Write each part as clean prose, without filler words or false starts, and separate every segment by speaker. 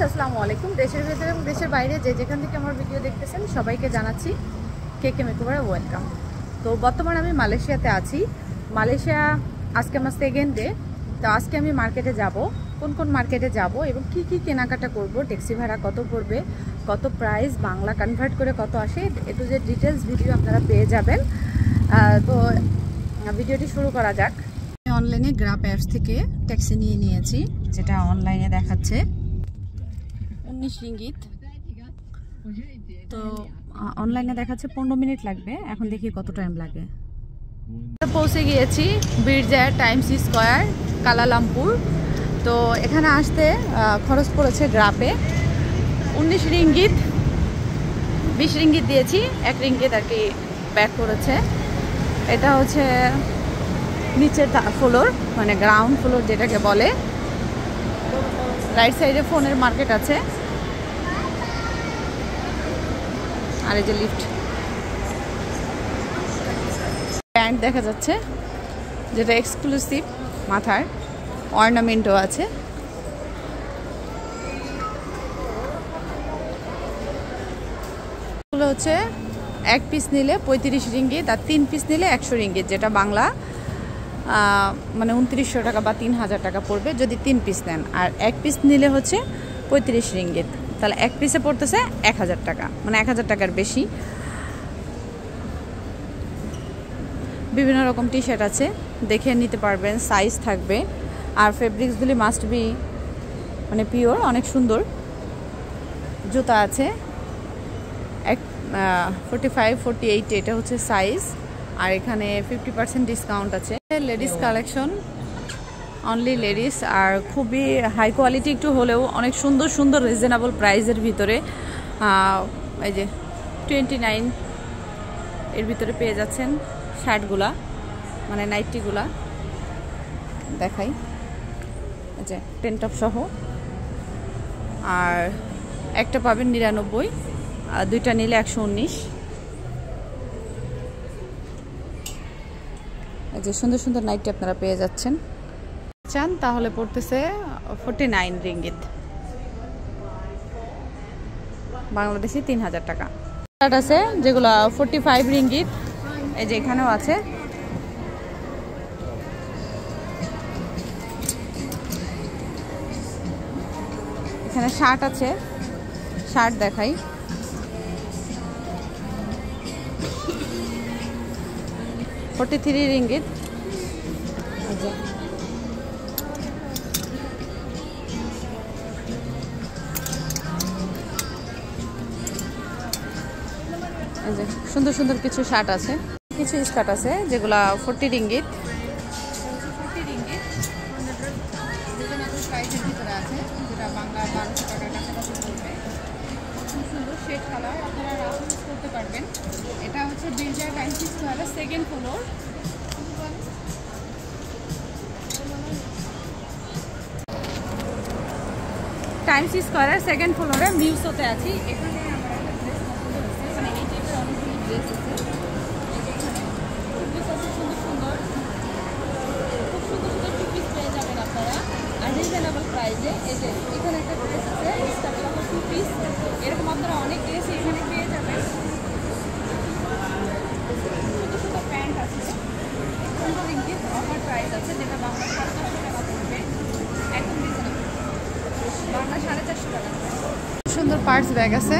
Speaker 1: আসসালামু আলাইকুম। দেশের ভেতরে এবং দেশের বাইরে যে যেখান থেকে আমার ভিডিও দেখতেছেন সবাইকে জানাচ্ছি কেকে মেকওভারে ওয়েলকাম। তো বর্তমানে আমি মালয়েশিয়াতে আছি। মালয়েশিয়া আজকে আমার সেকেন্ড ডে। তো আজকে আমি মার্কেটে যাব, কোন কোন মার্কেটে যাব এবং কি কি কেনাকাটা করব, ট্যাক্সি ভাড়া কত পড়বে, কত প্রাইস, বাংলা কনভার্ট করে কত আসে, এটু যে ডিটেলস ভিডিও আপনারা পেয়ে যাবেন। তো ভিডিওটি শুরু করা যাক। অনলাইনে গ্রাব অ্যাপস থেকে ট্যাক্সি নিয়েছি, যেটা অনলাইনে দেখাচ্ছে 19 রিঙ্গিত। তো অনলাইনে দেখাচ্ছে 15 মিনিট লাগবে, এখন দেখি কত টাইম লাগে। পৌঁছে গিয়েছি বীরজার টাইমস স্কোয়ার কালালামপুর। তো এখানে আসতে খরচ পড়েছে গ্রাপে 19 রিঙ্গিত। 20 রিঙ্গিত দিয়েছি, 1 রিঙ্গিত আর কি ব্যাক করেছে। এটা হচ্ছে নিচের ফ্লোর, মানে গ্রাউন্ড ফ্লোর যেটাকে বলে। রাইট সাইডে ফোনের মার্কেট আছে, আর এই যে লিফট। প্যান্ট দেখা যাচ্ছে যেটা এক্সক্লুসিভ, মাথার অর্নামেন্টও আছে। এগুলো হচ্ছে 1 পিস নিলে 35 রিঙ্গিত, আর 3 পিস নিলে 100 রিঙ্গিত, যেটা বাংলা মানে 2900 টাকা বা 3000 টাকা পড়বে যদি 3 পিস নেন। আর 1 পিস নিলে হচ্ছে 35 রিঙ্গিত, তাহলে 1 পিসে পড়তেছে 1000 টাকা, মানে 1000 টাকার বেশি। বিভিন্ন রকম টি শার্ট আছে, দেখে নিতে পারবেন, সাইজ থাকবে। আর ফেব্রিক্সগুলি মাস্ট বি মানে পিওর, অনেক সুন্দর। জুতা আছে 45, 48, এটা হচ্ছে সাইজ। আর এখানে 50% ডিসকাউন্ট আছে। লেডিস কালেকশন, অনলি লেডিস, আর খুবই হাই কোয়ালিটি একটু হলেও অনেক সুন্দর সুন্দর রিজনেবল প্রাইসের ভিতরে। এই যে 29 এর ভিতরে পেয়ে যাচ্ছেন শার্টগুলা, মানে নাইটিগুলা দেখাই, এই যে টেন টপ সহ। আর একটা পাবেন 99, আর দুইটা নিলে 119। এই যে সুন্দর সুন্দর নাইটি আপনারা পেয়ে যাচ্ছেন। চান তাহলে পড়তেছে 49 রিঙ্গিত, বাংলাদেশি 3000 টাকা। শার্ট আছে যেগুলো 45 রিঙ্গিত, এই যে এখানেও আছে। এখানে শার্ট আছে, শার্ট দেখাই। $43 রিঙ্গিত। সুন্দর সুন্দর কিছু শার্ট আছে, কিছু স্কার্ট আছে যেগুলা 40 রিঙ্গিত। 40 রিঙ্গিত প্রাইসের ভিতরে আছে, যেটা বাংলা 1200 টাকার কাছাকাছি পড়বে। খুব সুন্দর শেড কালার, আপনারা রাফ ইউজ করতে পারবেন। এটা হচ্ছে বীরজার টাইমস স্কোয়ারের সেকেন্ড ফ্লোর। টাইমস স্কোয়ারের সেকেন্ড ফ্লোরে মিউসোতে আছি। এখানে আমার একটা ড্রেস পছন্দ হয়েছে, মানে এই টাইপের অনেকগুলো ড্রেস আছে। টু পিস আছে সুন্দর সুন্দর, খুব সুন্দর সুন্দর টু পিস পেয়ে যাবেন আপনারা, আর রিজনেবল প্রাইসে। এই যে এখানে একটা ড্রেস আছে, স্টাফের আমার 2 পিস, এরকম আপনারা অনেক ড্রেস এখানে পেয়ে যাবেন। সুন্দর সুন্দর প্যান্ট আছে, 15 রিঙ্গিত অফার প্রাইস আছে, যেটা বাংলা 450 টাকা পড়বে, একদম রিজনেবল, বাংলা 450 টাকা। সুন্দর পার্টস ব্যাগ আছে।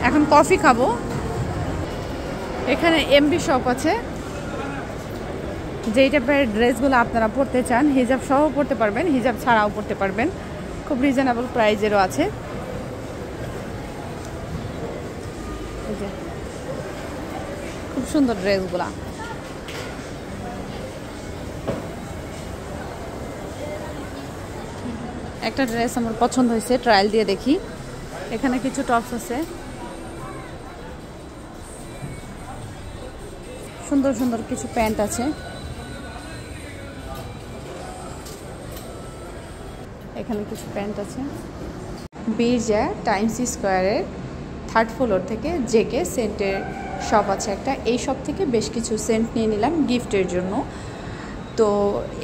Speaker 1: এখন কফি খাবো। এখানে এমবি শপ আছে, যেই টাইপের ড্রেসগুলো আপনারা পরতে চান, হিজাব সহ পরতে পারবেন, হিজাব ছাড়াও পরতে পারবেন, খুব রিজনেবল প্রাইজেরও আছে। খুব সুন্দর ড্রেসগুলা। একটা ড্রেস আমার পছন্দ হয়েছে, ট্রায়াল দিয়ে দেখি। এখানে কিছু টপস আছে, সুন্দর সুন্দর কিছু প্যান্ট আছে। এখানে কিছু প্যান্ট আছে। বীরজা টাইমস স্কোয়ারের 3rd ফ্লোর থেকে জেকে সেন্টের শপ আছে একটা, এই শপ থেকে বেশ কিছু সেন্ট নিয়ে নিলাম গিফটের জন্য। তো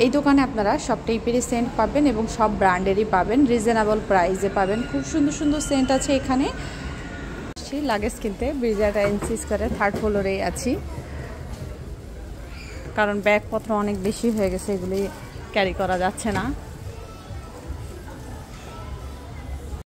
Speaker 1: এই দোকানে আপনারা সব টাইপেরই সেন্ট পাবেন এবং সব ব্র্যান্ডেরই পাবেন, রিজনেবল প্রাইসে পাবেন। খুব সুন্দর সুন্দর সেন্ট আছে এখানে। লাগেজ কিনতে ব্রিজাটা ইনসিস করে 3rd ফ্লোরেই আছি, কারণ ব্যাগপত্র অনেক বেশি হয়ে গেছে, এগুলি ক্যারি করা যাচ্ছে না।